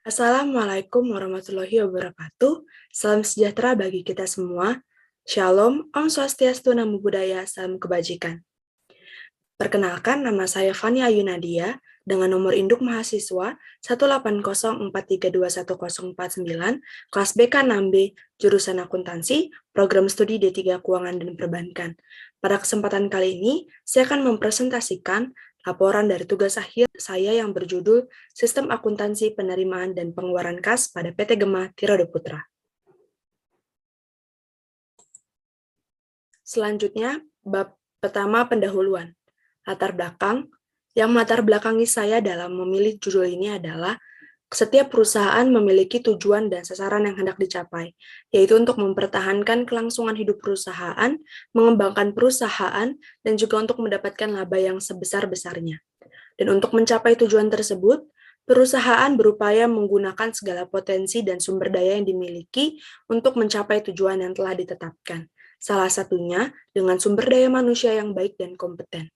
Assalamualaikum warahmatullahi wabarakatuh. Salam sejahtera bagi kita semua. Shalom, Om Swastiastu, Namo Buddhaya, salam kebajikan. Perkenalkan, nama saya Fania Yunadia dengan nomor induk mahasiswa 18043211049, kelas BK 6B, jurusan akuntansi, program studi D3 Keuangan dan Perbankan. Pada kesempatan kali ini, saya akan mempresentasikan laporan dari tugas akhir saya yang berjudul Sistem Akuntansi Penerimaan dan Pengeluaran Kas pada PT Gema Tirada Putra. Selanjutnya, bab pertama pendahuluan. Latar belakang, yang melatar belakangi saya dalam memilih judul ini adalah setiap perusahaan memiliki tujuan dan sasaran yang hendak dicapai, yaitu untuk mempertahankan kelangsungan hidup perusahaan, mengembangkan perusahaan, dan juga untuk mendapatkan laba yang sebesar-besarnya. Dan untuk mencapai tujuan tersebut, perusahaan berupaya menggunakan segala potensi dan sumber daya yang dimiliki untuk mencapai tujuan yang telah ditetapkan. Salah satunya dengan sumber daya manusia yang baik dan kompeten.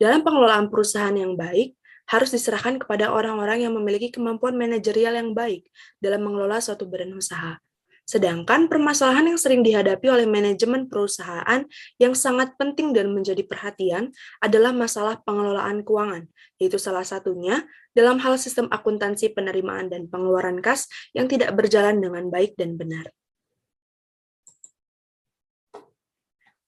Dalam pengelolaan perusahaan yang baik, harus diserahkan kepada orang-orang yang memiliki kemampuan manajerial yang baik dalam mengelola suatu badan usaha. Sedangkan permasalahan yang sering dihadapi oleh manajemen perusahaan yang sangat penting dan menjadi perhatian adalah masalah pengelolaan keuangan, yaitu salah satunya dalam hal sistem akuntansi penerimaan dan pengeluaran kas yang tidak berjalan dengan baik dan benar.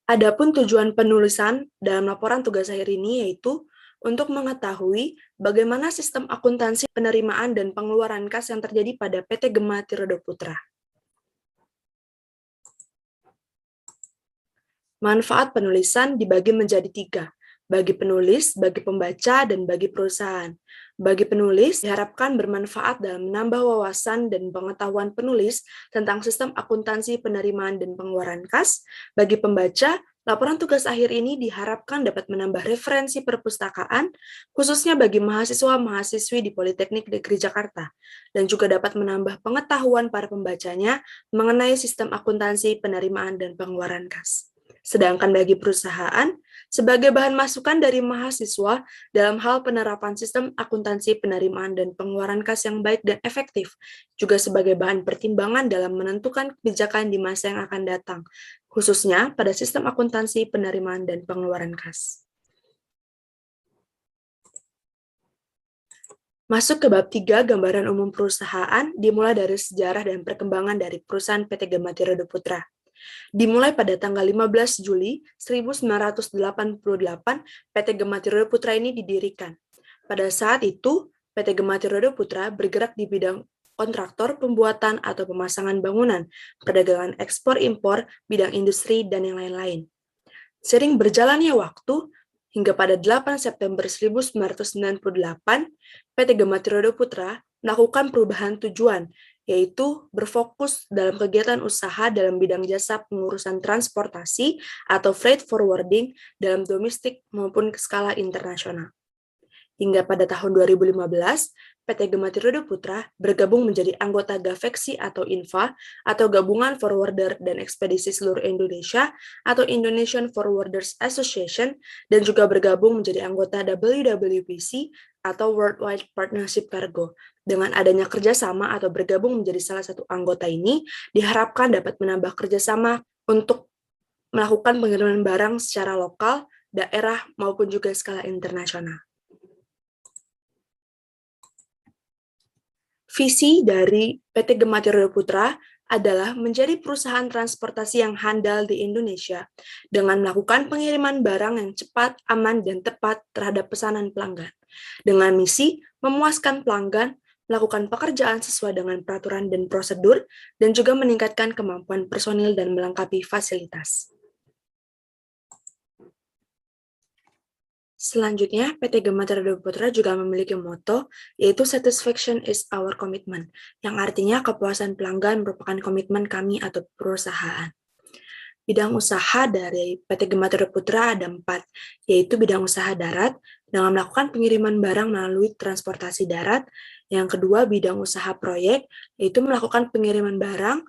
Adapun tujuan penulisan dalam laporan tugas akhir ini yaitu untuk mengetahui bagaimana sistem akuntansi penerimaan dan pengeluaran kas yang terjadi pada PT Gema Tirada Putra. Manfaat penulisan dibagi menjadi 3, bagi penulis, bagi pembaca, dan bagi perusahaan. Bagi penulis, diharapkan bermanfaat dalam menambah wawasan dan pengetahuan penulis tentang sistem akuntansi penerimaan dan pengeluaran kas. Bagi pembaca, laporan tugas akhir ini diharapkan dapat menambah referensi perpustakaan, khususnya bagi mahasiswa-mahasiswi di Politeknik Negeri Jakarta, dan juga dapat menambah pengetahuan para pembacanya mengenai sistem akuntansi penerimaan dan pengeluaran kas. Sedangkan bagi perusahaan, sebagai bahan masukan dari mahasiswa dalam hal penerapan sistem akuntansi penerimaan dan pengeluaran kas yang baik dan efektif, juga sebagai bahan pertimbangan dalam menentukan kebijakan di masa yang akan datang, khususnya pada sistem akuntansi penerimaan dan pengeluaran kas. Masuk ke bab 3, gambaran umum perusahaan, dimulai dari sejarah dan perkembangan dari perusahaan PT Gema Tirada Putra. Dimulai pada tanggal 15 Juli 1988, PT Gema Tirada Putra ini didirikan. Pada saat itu, PT Gema Tirada Putra bergerak di bidang kontraktor, pembuatan atau pemasangan bangunan, perdagangan ekspor-impor, bidang industri, dan yang lain-lain. Sering berjalannya waktu, hingga pada 8 September 1998, PT Gema Tirada Putra melakukan perubahan tujuan, yaitu berfokus dalam kegiatan usaha dalam bidang jasa pengurusan transportasi atau freight forwarding dalam domestik maupun ke skala internasional. Hingga pada tahun 2015, PT Gema Tirada Putra bergabung menjadi anggota GAVEXI atau INFA, atau Gabungan Forwarder dan Ekspedisi Seluruh Indonesia, atau Indonesian Forwarders Association, dan juga bergabung menjadi anggota WWPC, atau Worldwide Partnership Cargo. Dengan adanya kerjasama atau bergabung menjadi salah satu anggota ini, diharapkan dapat menambah kerjasama untuk melakukan pengiriman barang secara lokal, daerah, maupun juga skala internasional. Visi dari PT Gema Tirada Putra adalah menjadi perusahaan transportasi yang handal di Indonesia dengan melakukan pengiriman barang yang cepat, aman, dan tepat terhadap pesanan pelanggan. Dengan misi memuaskan pelanggan, melakukan pekerjaan sesuai dengan peraturan dan prosedur, dan juga meningkatkan kemampuan personil dan melengkapi fasilitas. Selanjutnya, PT Gema Tirada Putra juga memiliki moto, yaitu Satisfaction is our commitment, yang artinya kepuasan pelanggan merupakan komitmen kami atau perusahaan. Bidang usaha dari PT Gema Tirada Putra ada 4, yaitu bidang usaha darat, dengan melakukan pengiriman barang melalui transportasi darat. Yang kedua, bidang usaha proyek, yaitu melakukan pengiriman barang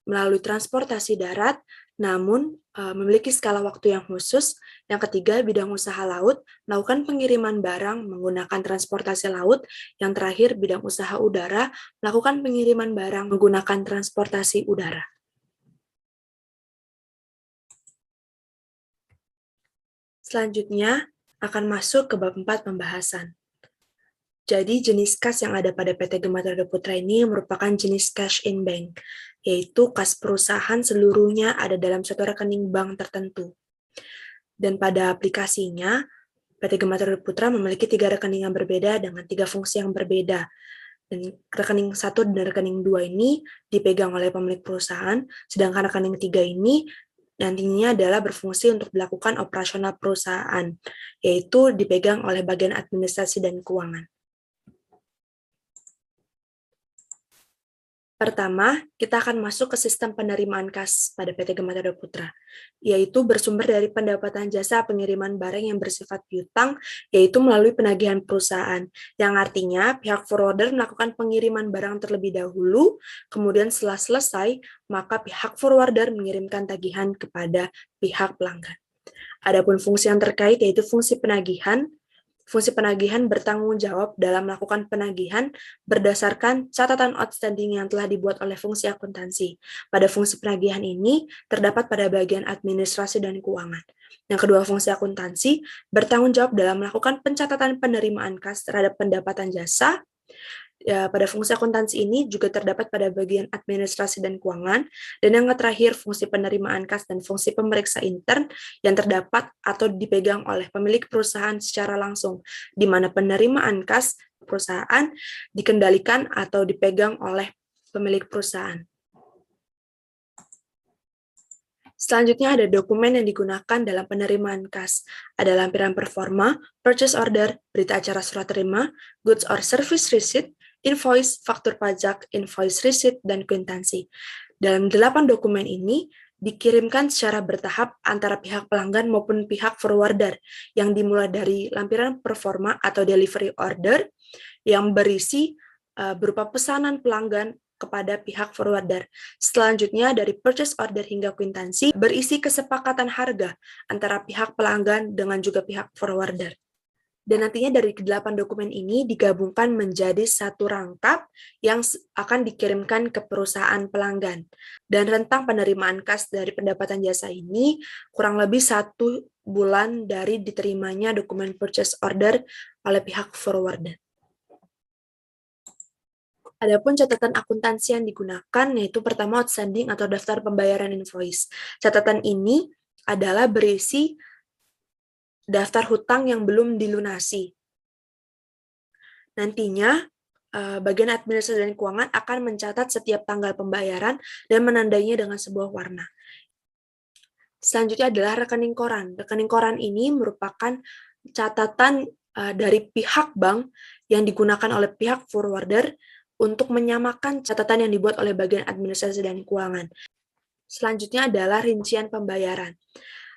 melalui transportasi darat, namun memiliki skala waktu yang khusus. Yang ketiga, bidang usaha laut, melakukan pengiriman barang menggunakan transportasi laut. Yang terakhir, bidang usaha udara, melakukan pengiriman barang menggunakan transportasi udara. Selanjutnya, akan masuk ke bab 4 pembahasan. Jadi, jenis kas yang ada pada PT Gema Trisakti Putra ini merupakan jenis cash in bank, yaitu kas perusahaan seluruhnya ada dalam suatu rekening bank tertentu. Dan pada aplikasinya, PT Gema Trisakti Putra memiliki 3 rekening yang berbeda dengan 3 fungsi yang berbeda. Dan rekening 1 dan rekening 2 ini dipegang oleh pemilik perusahaan, sedangkan rekening 3 ini nantinya adalah berfungsi untuk dilakukan operasional perusahaan, yaitu dipegang oleh bagian administrasi dan keuangan. Pertama, kita akan masuk ke sistem penerimaan kas pada PT Gema Trisakti Putra, yaitu bersumber dari pendapatan jasa pengiriman barang yang bersifat piutang, yaitu melalui penagihan perusahaan, yang artinya pihak forwarder melakukan pengiriman barang terlebih dahulu, kemudian setelah selesai, maka pihak forwarder mengirimkan tagihan kepada pihak pelanggan. Adapun fungsi yang terkait yaitu fungsi penagihan. Fungsi penagihan bertanggung jawab dalam melakukan penagihan berdasarkan catatan outstanding yang telah dibuat oleh fungsi akuntansi. Pada fungsi penagihan ini terdapat pada bagian administrasi dan keuangan. Yang kedua, fungsi akuntansi bertanggung jawab dalam melakukan pencatatan penerimaan kas terhadap pendapatan jasa. Pada fungsi akuntansi ini juga terdapat pada bagian administrasi dan keuangan, dan yang terakhir fungsi penerimaan kas dan fungsi pemeriksa intern yang terdapat atau dipegang oleh pemilik perusahaan secara langsung, di mana penerimaan kas perusahaan dikendalikan atau dipegang oleh pemilik perusahaan. Selanjutnya ada dokumen yang digunakan dalam penerimaan kas. Ada lampiran performa, purchase order, berita acara surat terima, goods or service receipt, invoice, faktur pajak, invoice receipt, dan kwitansi. Dalam 8 dokumen ini dikirimkan secara bertahap antara pihak pelanggan maupun pihak forwarder, yang dimulai dari lampiran performa atau delivery order yang berisi berupa pesanan pelanggan kepada pihak forwarder. Selanjutnya dari purchase order hingga kwitansi berisi kesepakatan harga antara pihak pelanggan dengan juga pihak forwarder. Dan nantinya dari 8 dokumen ini digabungkan menjadi satu rangkap yang akan dikirimkan ke perusahaan pelanggan. Dan rentang penerimaan kas dari pendapatan jasa ini kurang lebih 1 bulan dari diterimanya dokumen purchase order oleh pihak forwarder. Adapun catatan akuntansi yang digunakan yaitu pertama outstanding atau daftar pembayaran invoice. Catatan ini adalah berisi daftar hutang yang belum dilunasi. Nantinya, bagian administrasi dan keuangan akan mencatat setiap tanggal pembayaran dan menandainya dengan sebuah warna. Selanjutnya adalah rekening koran. Rekening koran ini merupakan catatan dari pihak bank yang digunakan oleh pihak forwarder untuk menyamakan catatan yang dibuat oleh bagian administrasi dan keuangan. Selanjutnya adalah rincian pembayaran.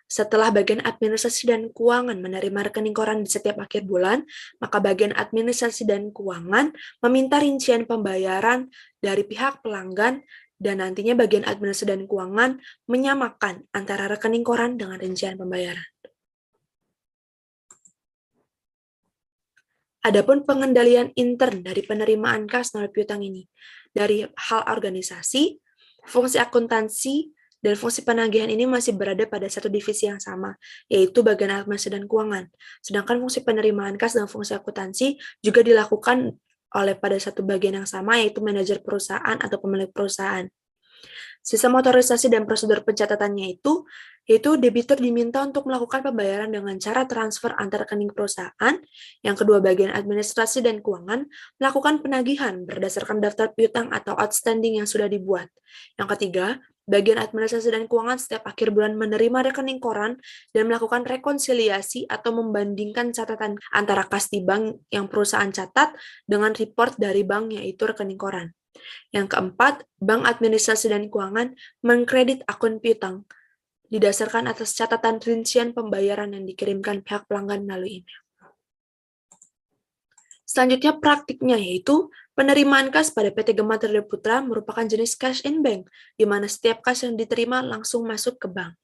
Setelah bagian administrasi dan keuangan menerima rekening koran di setiap akhir bulan, maka bagian administrasi dan keuangan meminta rincian pembayaran dari pihak pelanggan, dan nantinya bagian administrasi dan keuangan menyamakan antara rekening koran dengan rincian pembayaran. Adapun pengendalian intern dari penerimaan kas melalui piutang ini, dari hal organisasi, fungsi akuntansi, dan fungsi penagihan ini masih berada pada satu divisi yang sama, yaitu bagian administrasi dan keuangan. Sedangkan fungsi penerimaan kas dan fungsi akuntansi juga dilakukan oleh pada satu bagian yang sama, yaitu manajer perusahaan atau pemilik perusahaan. Sistem otorisasi dan prosedur pencatatannya yaitu debitur diminta untuk melakukan pembayaran dengan cara transfer antar rekening perusahaan. Yang kedua, bagian administrasi dan keuangan melakukan penagihan berdasarkan daftar piutang atau outstanding yang sudah dibuat. Yang ketiga, bagian administrasi dan keuangan setiap akhir bulan menerima rekening koran dan melakukan rekonsiliasi atau membandingkan catatan antara kas di bank yang perusahaan catat dengan report dari bank yaitu rekening koran. Yang keempat, bank administrasi dan keuangan mengkredit akun piutang didasarkan atas catatan rincian pembayaran yang dikirimkan pihak pelanggan melalui email. Selanjutnya praktiknya yaitu penerimaan kas pada PT Gema Trisakti Putra merupakan jenis cash in bank, di mana setiap kas yang diterima langsung masuk ke bank.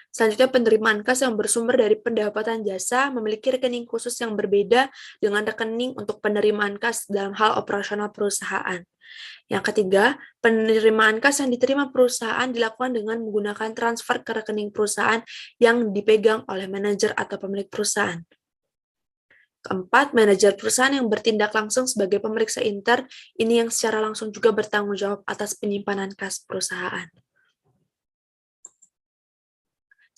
Selanjutnya, penerimaan kas yang bersumber dari pendapatan jasa memiliki rekening khusus yang berbeda dengan rekening untuk penerimaan kas dalam hal operasional perusahaan. Yang ketiga, penerimaan kas yang diterima perusahaan dilakukan dengan menggunakan transfer ke rekening perusahaan yang dipegang oleh manajer atau pemilik perusahaan. Keempat, manajer perusahaan yang bertindak langsung sebagai pemeriksa intern, ini yang secara langsung juga bertanggung jawab atas penyimpanan kas perusahaan.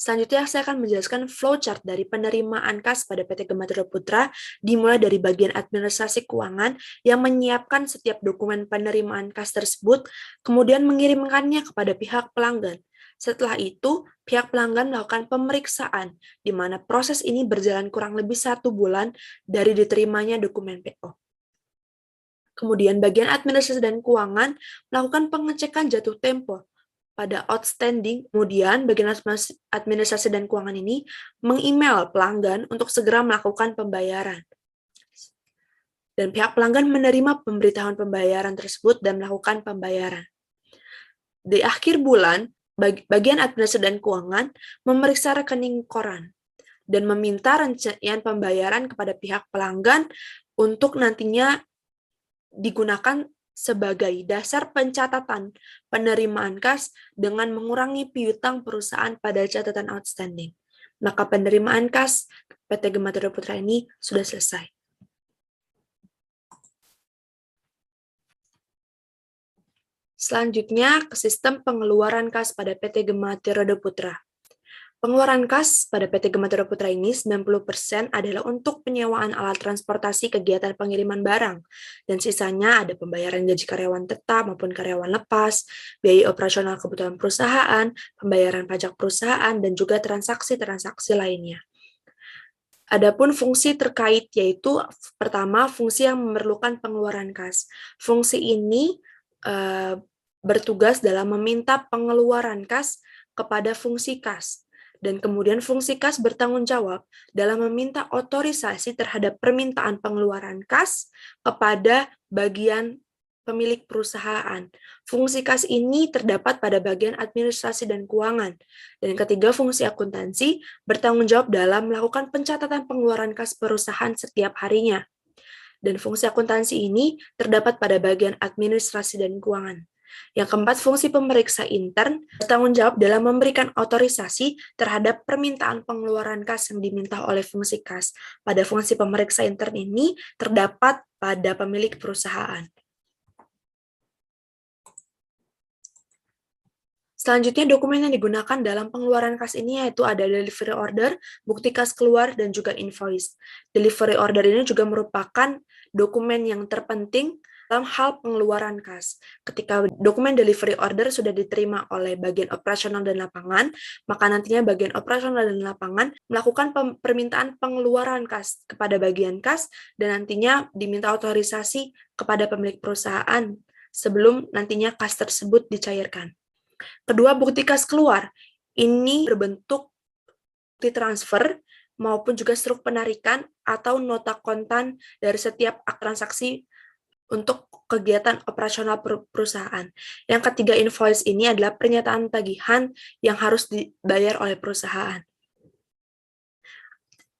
Selanjutnya, saya akan menjelaskan flowchart dari penerimaan kas pada PT Gematira Putra, dimulai dari bagian administrasi keuangan yang menyiapkan setiap dokumen penerimaan kas tersebut, kemudian mengirimkannya kepada pihak pelanggan. Setelah itu, pihak pelanggan melakukan pemeriksaan, di mana proses ini berjalan kurang lebih 1 bulan dari diterimanya dokumen PO. Kemudian, bagian administrasi dan keuangan melakukan pengecekan jatuh tempo pada outstanding. Kemudian, bagian administrasi dan keuangan ini meng-email pelanggan untuk segera melakukan pembayaran. Dan pihak pelanggan menerima pemberitahuan pembayaran tersebut dan melakukan pembayaran. Di akhir bulan, bagian administrasi dan keuangan memeriksa rekening koran dan meminta rincian pembayaran kepada pihak pelanggan untuk nantinya digunakan sebagai dasar pencatatan penerimaan kas dengan mengurangi piutang perusahaan pada catatan outstanding. Maka penerimaan kas PT Gematira Putra ini sudah selesai. Selanjutnya, ke sistem pengeluaran kas pada PT Gematira Putra. Pengeluaran kas pada PT Gematira Putra ini 90% adalah untuk penyewaan alat transportasi kegiatan pengiriman barang, dan sisanya ada pembayaran gaji karyawan tetap maupun karyawan lepas, biaya operasional kebutuhan perusahaan, pembayaran pajak perusahaan, dan juga transaksi-transaksi lainnya. Adapun fungsi terkait yaitu pertama, fungsi yang memerlukan pengeluaran kas. Fungsi ini bertugas dalam meminta pengeluaran kas kepada fungsi kas. Dan kemudian fungsi kas bertanggung jawab dalam meminta otorisasi terhadap permintaan pengeluaran kas kepada bagian pemilik perusahaan. Fungsi kas ini terdapat pada bagian administrasi dan keuangan. Dan ketiga, fungsi akuntansi bertanggung jawab dalam melakukan pencatatan pengeluaran kas perusahaan setiap harinya. Dan fungsi akuntansi ini terdapat pada bagian administrasi dan keuangan. Yang keempat, fungsi pemeriksa intern bertanggung jawab dalam memberikan otorisasi terhadap permintaan pengeluaran kas yang diminta oleh fungsi kas. Pada fungsi pemeriksa intern ini terdapat pada pemilik perusahaan. Selanjutnya, dokumen yang digunakan dalam pengeluaran kas ini yaitu ada delivery order, bukti kas keluar, dan juga invoice. Delivery order ini juga merupakan dokumen yang terpenting dalam hal pengeluaran kas. Ketika dokumen delivery order sudah diterima oleh bagian operasional dan lapangan, maka nantinya bagian operasional dan lapangan melakukan permintaan pengeluaran kas kepada bagian kas dan nantinya diminta otorisasi kepada pemilik perusahaan sebelum nantinya kas tersebut dicairkan. Kedua, bukti kas keluar. Ini berbentuk bukti transfer maupun juga struk penarikan atau nota kontan dari setiap transaksi untuk kegiatan operasional perusahaan. Yang ketiga, invoice ini adalah pernyataan tagihan yang harus dibayar oleh perusahaan.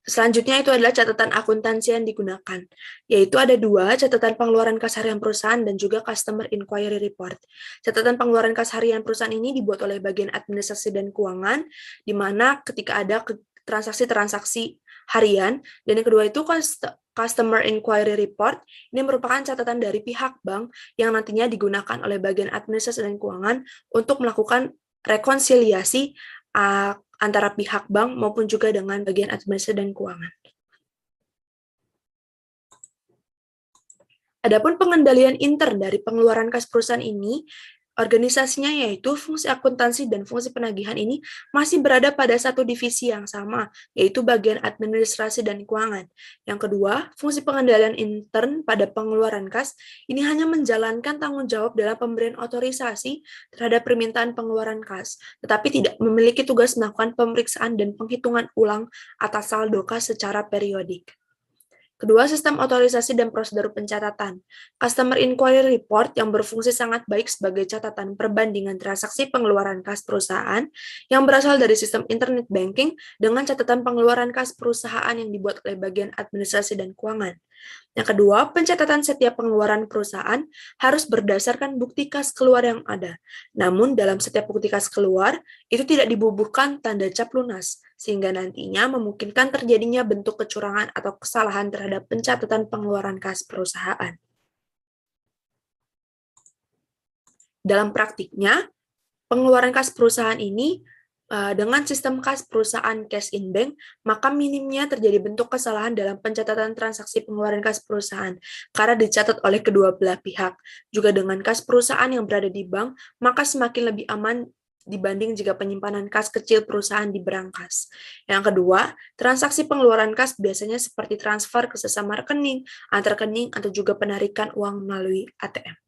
Selanjutnya itu adalah catatan akuntansi yang digunakan, yaitu ada 2, catatan pengeluaran kas harian perusahaan dan juga customer inquiry report. Catatan pengeluaran kas harian perusahaan ini dibuat oleh bagian administrasi dan keuangan, di mana ketika ada transaksi-transaksi harian, dan yang kedua itu Customer Inquiry Report, ini merupakan catatan dari pihak bank yang nantinya digunakan oleh bagian administrasi dan keuangan untuk melakukan rekonsiliasi antara pihak bank maupun juga dengan bagian administrasi dan keuangan. Adapun pengendalian intern dari pengeluaran kas perusahaan ini, organisasinya yaitu fungsi akuntansi dan fungsi penagihan ini masih berada pada satu divisi yang sama, yaitu bagian administrasi dan keuangan. Yang kedua, fungsi pengendalian intern pada pengeluaran kas ini hanya menjalankan tanggung jawab dalam pemberian otorisasi terhadap permintaan pengeluaran kas, tetapi tidak memiliki tugas melakukan pemeriksaan dan penghitungan ulang atas saldo kas secara periodik. Kedua, sistem otorisasi dan prosedur pencatatan. Customer Inquiry Report yang berfungsi sangat baik sebagai catatan perbandingan transaksi pengeluaran kas perusahaan yang berasal dari sistem internet banking dengan catatan pengeluaran kas perusahaan yang dibuat oleh bagian administrasi dan keuangan. Yang kedua, pencatatan setiap pengeluaran perusahaan harus berdasarkan bukti kas keluar yang ada. Namun, dalam setiap bukti kas keluar, itu tidak dibubuhkan tanda cap lunas, sehingga nantinya memungkinkan terjadinya bentuk kecurangan atau kesalahan terhadap pencatatan pengeluaran kas perusahaan. Dalam praktiknya, pengeluaran kas perusahaan ini dengan sistem kas perusahaan cash in bank, maka minimnya terjadi bentuk kesalahan dalam pencatatan transaksi pengeluaran kas perusahaan karena dicatat oleh kedua belah pihak. Juga dengan kas perusahaan yang berada di bank, maka semakin lebih aman dibanding jika penyimpanan kas kecil perusahaan di berangkas. Yang kedua, transaksi pengeluaran kas biasanya seperti transfer ke sesama rekening, antar rekening, atau juga penarikan uang melalui ATM.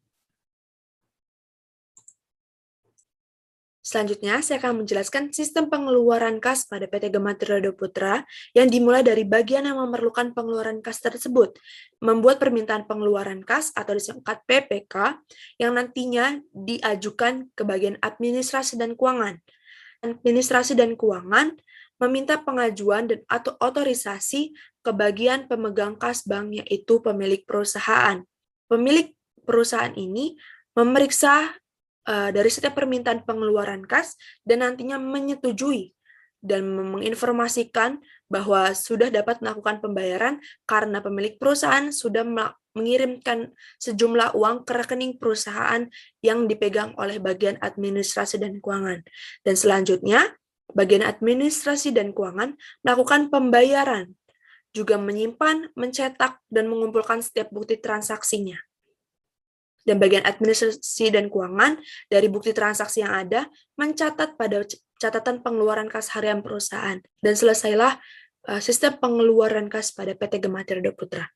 Selanjutnya, saya akan menjelaskan sistem pengeluaran kas pada PT Gema Tirtodo Putra yang dimulai dari bagian yang memerlukan pengeluaran kas tersebut, membuat permintaan pengeluaran kas atau disingkat PPK yang nantinya diajukan ke bagian administrasi dan keuangan. Administrasi dan keuangan meminta pengajuan dan atau otorisasi ke bagian pemegang kas bank yaitu pemilik perusahaan. Pemilik perusahaan ini memeriksa dari setiap permintaan pengeluaran kas dan nantinya menyetujui dan menginformasikan bahwa sudah dapat melakukan pembayaran karena pemilik perusahaan sudah mengirimkan sejumlah uang ke rekening perusahaan yang dipegang oleh bagian administrasi dan keuangan. Dan selanjutnya, bagian administrasi dan keuangan melakukan pembayaran, juga menyimpan, mencetak, dan mengumpulkan setiap bukti transaksinya. Dan bagian administrasi dan keuangan dari bukti transaksi yang ada mencatat pada catatan pengeluaran kas harian perusahaan. Dan selesailah sistem pengeluaran kas pada PT Gema Tirtodo Putra.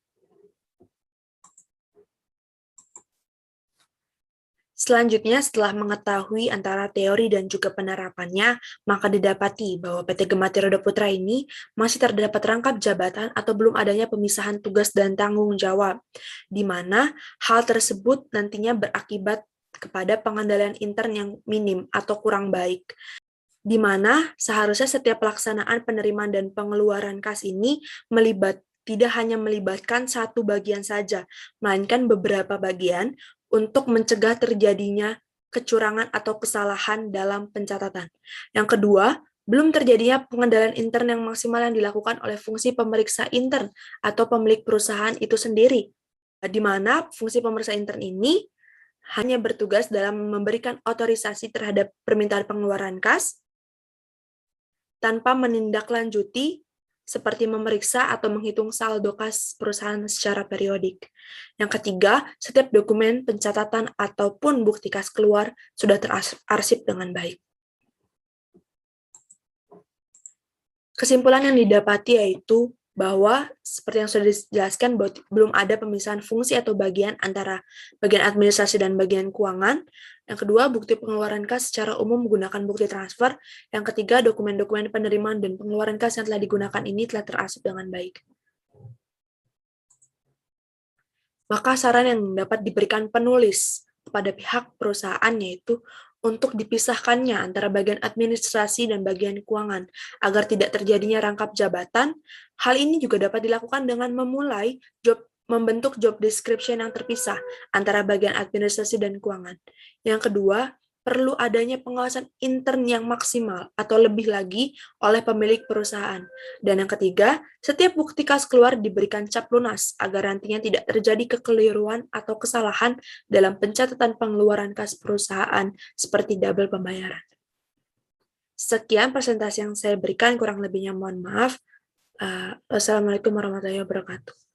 Selanjutnya, setelah mengetahui antara teori dan juga penerapannya, maka didapati bahwa PT Gema Tirtodo Putra ini masih terdapat rangkap jabatan atau belum adanya pemisahan tugas dan tanggung jawab, di mana hal tersebut nantinya berakibat kepada pengendalian intern yang minim atau kurang baik, di mana seharusnya setiap pelaksanaan penerimaan dan pengeluaran kas ini tidak hanya melibatkan satu bagian saja, melainkan beberapa bagian untuk mencegah terjadinya kecurangan atau kesalahan dalam pencatatan. Yang kedua, belum terjadinya pengendalian intern yang maksimal yang dilakukan oleh fungsi pemeriksa intern atau pemilik perusahaan itu sendiri, di mana fungsi pemeriksa intern ini hanya bertugas dalam memberikan otorisasi terhadap permintaan pengeluaran kas tanpa menindaklanjuti seperti memeriksa atau menghitung saldo kas perusahaan secara periodik. Yang ketiga, setiap dokumen pencatatan ataupun bukti kas keluar sudah terarsip dengan baik. Kesimpulan yang didapati yaitu bahwa seperti yang sudah dijelaskan, belum ada pemisahan fungsi atau bagian antara bagian administrasi dan bagian keuangan. Yang kedua, bukti pengeluaran kas secara umum menggunakan bukti transfer. Yang ketiga, dokumen-dokumen penerimaan dan pengeluaran kas yang telah digunakan ini telah terarsip dengan baik. Maka saran yang dapat diberikan penulis kepada pihak perusahaan yaitu untuk dipisahkannya antara bagian administrasi dan bagian keuangan, agar tidak terjadinya rangkap jabatan. Hal ini juga dapat dilakukan dengan membentuk job description yang terpisah antara bagian administrasi dan keuangan. Yang kedua, perlu adanya pengawasan intern yang maksimal atau lebih lagi oleh pemilik perusahaan. Dan yang ketiga, setiap bukti kas keluar diberikan cap lunas agar nantinya tidak terjadi kekeliruan atau kesalahan dalam pencatatan pengeluaran kas perusahaan seperti double pembayaran. Sekian presentasi yang saya berikan, kurang lebihnya mohon maaf. Wassalamualaikum warahmatullahi wabarakatuh.